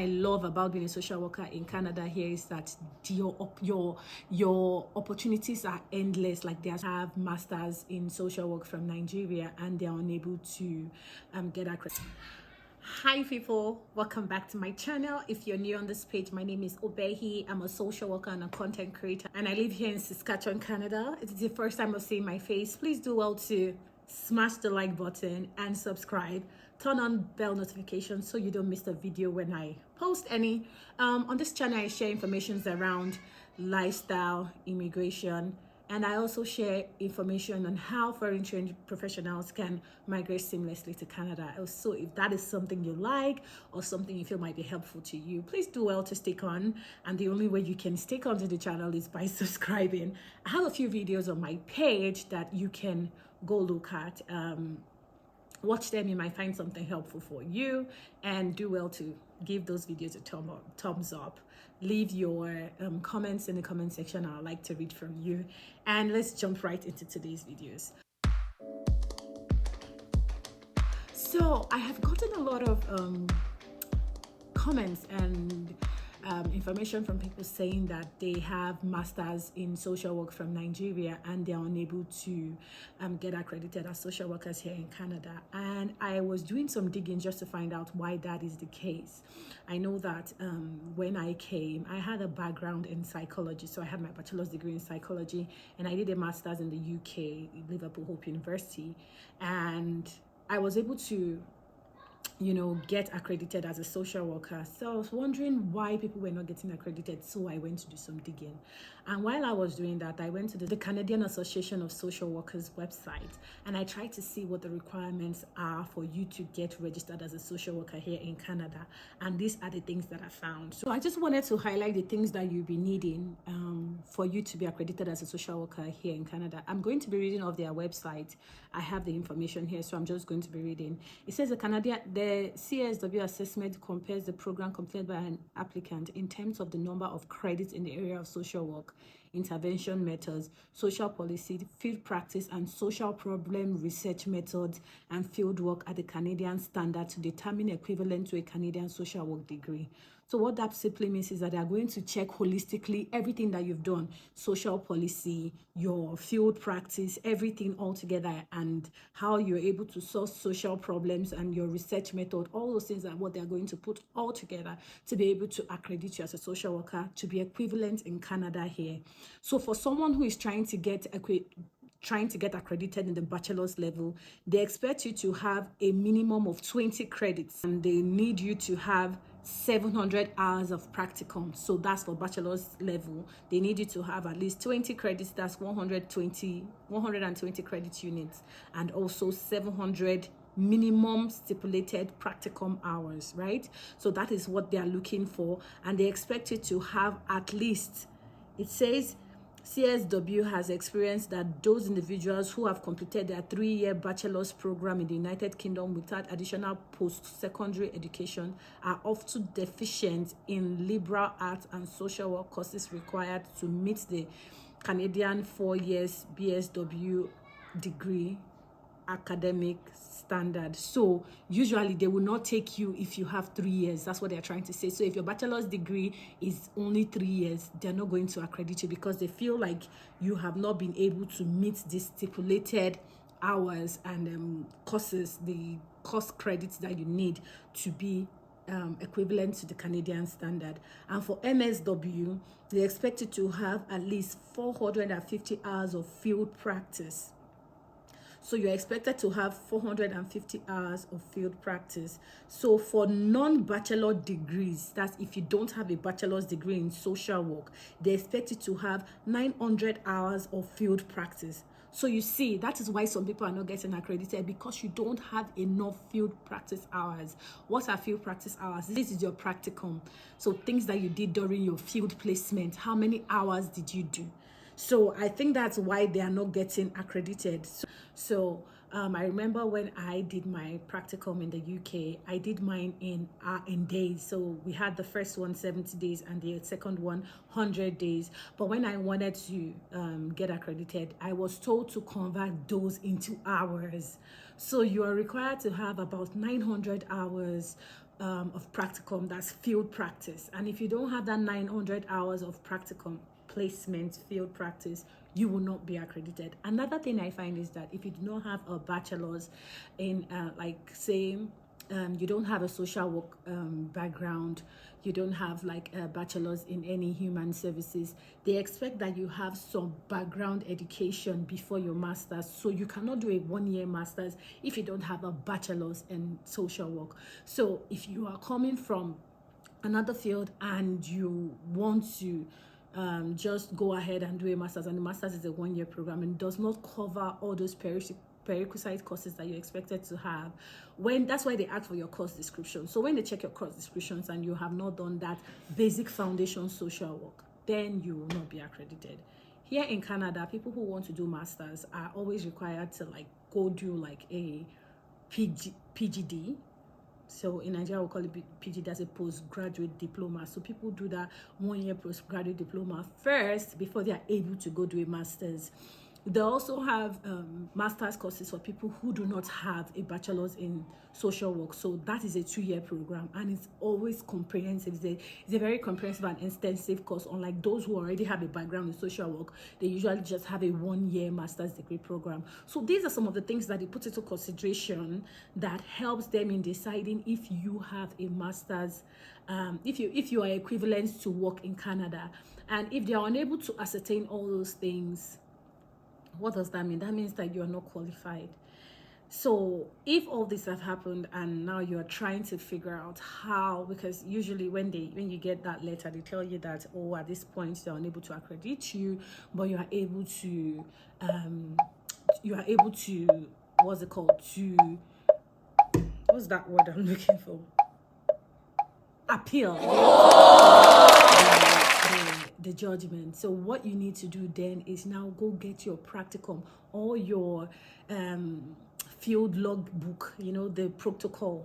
I love about being a social worker in Canada here is that your opportunities are endless. Like, they have masters in social work from Nigeria and they're unable to get accredited. Hi people, welcome back to my channel. If you're new on this page, my name is Obehi. I'm a social worker and a content creator, and I live here in Saskatchewan, Canada. It's the first time of seeing my face. Please do well to smash the like button and subscribe. Turn on bell notifications so you don't miss a video when I post any. On this channel, I share information around lifestyle, immigration, and I also share information on how foreign trained professionals can migrate seamlessly to Canada. So if that is something you like or something you feel might be helpful to you, please do well to stick on. And the only way you can stick on to the channel is by subscribing. I have a few videos on my page that you can go look at. Watch them, you might find something helpful for you, and do well to give those videos a thumbs up. Leave your comments in the comment section. I'd like to read from you, and let's jump right into today's videos. So I have gotten a lot of comments and information from people saying that they have masters in social work from Nigeria and they're unable to get accredited as social workers here in Canada. And I was doing some digging just to find out why that is the case. I know that when I came, I had a background in psychology. So I had my bachelor's degree in psychology and I did a master's in the UK, Liverpool Hope University. And I was able to get accredited as a social worker. So I was wondering why people were not getting accredited. So I went to do some digging. And while I was doing that, I went to the Canadian Association of Social Workers website, and I tried to see what the requirements are for you to get registered as a social worker here in Canada. And these are the things that I found. So I just wanted to highlight the things that you'll be needing for you to be accredited as a social worker here in Canada. I'm going to be reading off their website. I have the information here, so I'm just going to be reading. It says the CASW assessment compares the program completed by an applicant in terms of the number of credits in the area of social work, intervention methods, social policy, field practice, and social problem research methods and field work at the Canadian standard to determine equivalent to a Canadian social work degree. So what that simply means is that they are going to check holistically everything that you've done, social policy, your field practice, everything all together, and how you're able to solve social problems and your research method. All those things are what they're going to put all together to be able to accredit you as a social worker to be equivalent in Canada here. So for someone who is trying to get accredited in the bachelor's level, they expect you to have a minimum of 20 credits, and they need you to have 700 hours of practicum. So that's for bachelor's level. They need you to have at least 20 credits. That's 120 credit units, and also 700 minimum stipulated practicum hours, right? So that is what they are looking for, and they expect you to have at least, it says CSW has experienced that those individuals who have completed their 3-year bachelor's program in the United Kingdom without additional post-secondary education are often deficient in liberal arts and social work courses required to meet the Canadian 4 years BSW degree academic standard. So usually they will not take you if you have 3 years. That's what they're trying to say. So if your bachelor's degree is only 3 years, they're not going to accredit you because they feel like you have not been able to meet the stipulated hours and courses, the course credits that you need to be equivalent to the Canadian standard. And for MSW, they expect you to have at least 450 hours of field practice. So you're expected to have 450 hours of field practice. So for non-bachelor degrees, that's if you don't have a bachelor's degree in social work, they expect you to have 900 hours of field practice. So you see, that is why some people are not getting accredited, because you don't have enough field practice hours. What are field practice hours? This is your practicum. So things that you did during your field placement. How many hours did you do? So I think that's why they are not getting accredited. So I remember when I did my practicum in the UK, I did mine in days. So we had the first one 70 days and the second one 100 days. But when I wanted to get accredited, I was told to convert those into hours. So you are required to have about 900 hours of practicum, that's field practice. And if you don't have that 900 hours of practicum, placement, field practice, you will not be accredited. Another thing I find is that if you do not have a bachelor's in like say you don't have a social work background, you don't have like a bachelor's in any human services, they expect that you have some background education before your master's. So you cannot do a 1-year master's if you don't have a bachelor's in social work. So if you are coming from another field and you want to just go ahead and do a master's, and the master's is a 1-year program and does not cover all those prerequisite courses that you're expected to have, that's why they ask for your course description. So when they check your course descriptions and you have not done that basic foundation social work, then you will not be accredited. Here in Canada, people who want to do masters are always required to like go do like a PGD. So in Nigeria, we call it PGD, as a postgraduate diploma. So people do that 1-year postgraduate diploma first before they are able to go do a master's. They also have master's courses for people who do not have a bachelor's in social work. So that is a 2-year program, and it's always comprehensive. It's a very comprehensive and extensive course. Unlike those who already have a background in social work, they usually just have a 1-year master's degree program. So these are some of the things that they put into consideration that helps them in deciding if you have a master's, if you are equivalent to work in Canada. And if they are unable to ascertain all those things, what does that mean? That means that you are not qualified. So if all this have happened and now you're trying to figure out how, because usually when you get that letter, they tell you that, oh, at this point they're unable to accredit you, but you are able to what's it called, what's that word I'm looking for, appeal the judgment. So what you need to do then is now go get your practicum or your field log book, the protocol.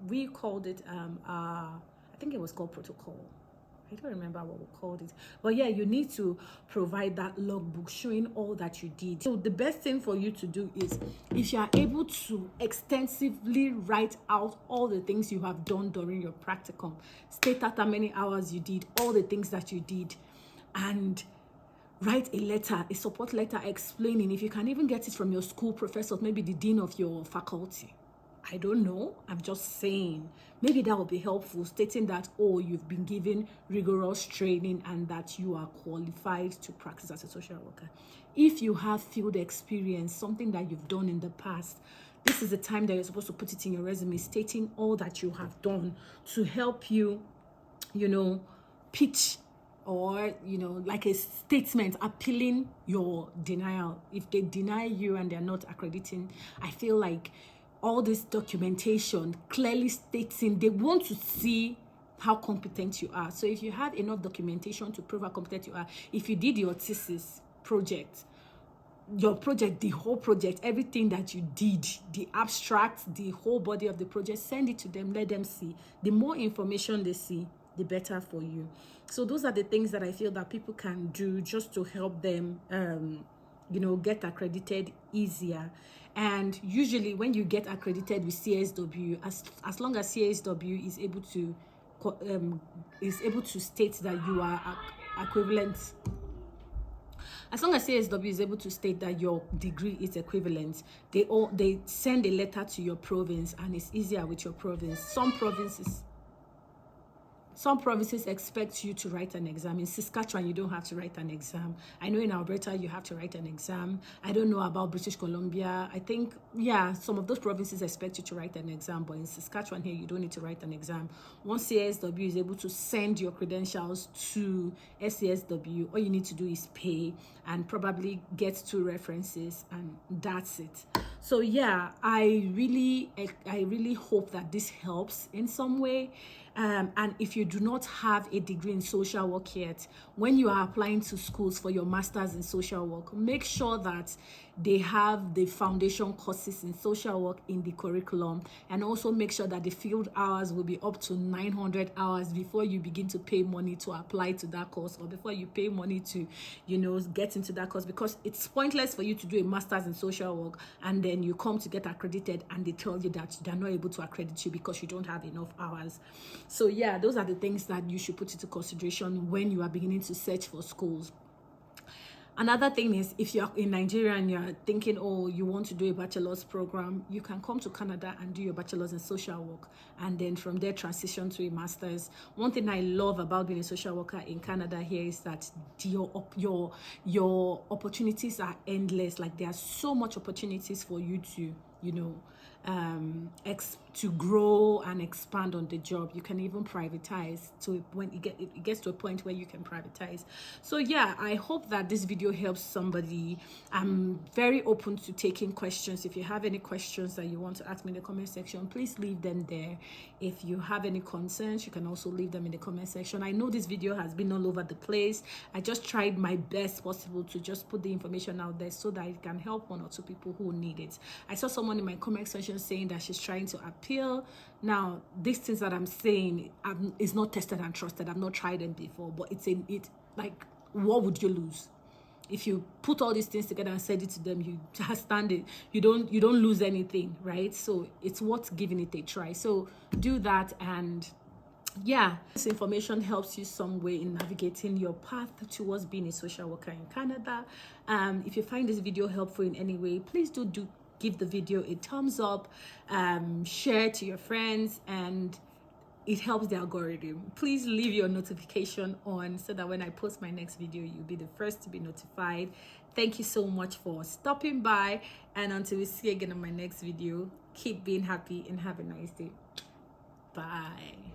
We called it I think it was called protocol. I don't remember what we called it, but yeah, you need to provide that logbook showing all that you did. So the best thing for you to do is, if you are able to extensively write out all the things you have done during your practicum, state out how many hours you did, all the things that you did, and write a support letter explaining. If you can even get it from your school professor, maybe the dean of your faculty. I don't know, I'm just saying, maybe that will be helpful, stating that, oh, you've been given rigorous training and that you are qualified to practice as a social worker. If you have field experience, something that you've done in the past, this is the time that you're supposed to put it in your resume, stating all that you have done to help you, pitch, or like a statement appealing your denial. If they deny you and they're not accrediting, I feel like all this documentation clearly stating they want to see how competent you are. So if you have enough documentation to prove how competent you are, if you did your thesis project, the whole project, everything that you did, the abstract, the whole body of the project, send it to them, let them see. The more information they see, the better for you. So those are the things that I feel that people can do just to help them get accredited easier. And usually when you get accredited with CASW, as long as CASW is able to state that you are equivalent, as long as CASW is able to state that your degree is equivalent, they send a letter to your province, and it's easier with your province. Some provinces expect you to write an exam. In Saskatchewan, you don't have to write an exam. I know in Alberta, you have to write an exam. I don't know about British Columbia. I think, some of those provinces expect you to write an exam, but in Saskatchewan here, you don't need to write an exam. Once CASW is able to send your credentials to SCSW, all you need to do is pay and probably get 2 references, and that's it. So I really hope that this helps in some way. And if you do not have a degree in social work yet, when you are applying to schools for your master's in social work, make sure that they have the foundation courses in social work in the curriculum, and also make sure that the field hours will be up to 900 hours before you begin to pay money to apply to that course, or before you pay money to, get into that course, because it's pointless for you to do a master's in social work and then you come to get accredited and they tell you that they're not able to accredit you because you don't have enough hours. So yeah, those are the things that you should put into consideration when you are beginning to search for schools. Another thing is, if you're in Nigeria and you're thinking, oh, you want to do a bachelor's program, you can come to Canada and do your bachelor's in social work, and then from there transition to a master's. One thing I love about being a social worker in Canada here is that your opportunities are endless. Like, there are so much opportunities for you to, to grow and expand on the job. You can even privatize, so when it gets to a point where you can privatize. So yeah, I hope that this video helps somebody. I'm very open to taking questions. If you have any questions that you want to ask me in the comment section, please leave them there. If you have any concerns, you can also leave them in the comment section. I know this video has been all over the place. I just tried my best possible to just put the information out there so that it can help one or two people who need it. I saw someone in my comment section saying that she's trying to appeal. Now, these things that I'm saying is not tested and trusted. I've not tried them before, but like, what would you lose? If you put all these things together and said it to them, you just stand it. You don't lose anything, right? So it's worth giving it a try. So do that, and yeah, this information helps you some way in navigating your path towards being a social worker in Canada. If you find this video helpful in any way, please do give the video a thumbs up, share to your friends, and it helps the algorithm. Please leave your notification on so that when I post my next video, you'll be the first to be notified. Thank you so much for stopping by, and until we see you again on my next video, keep being happy and have a nice day. Bye.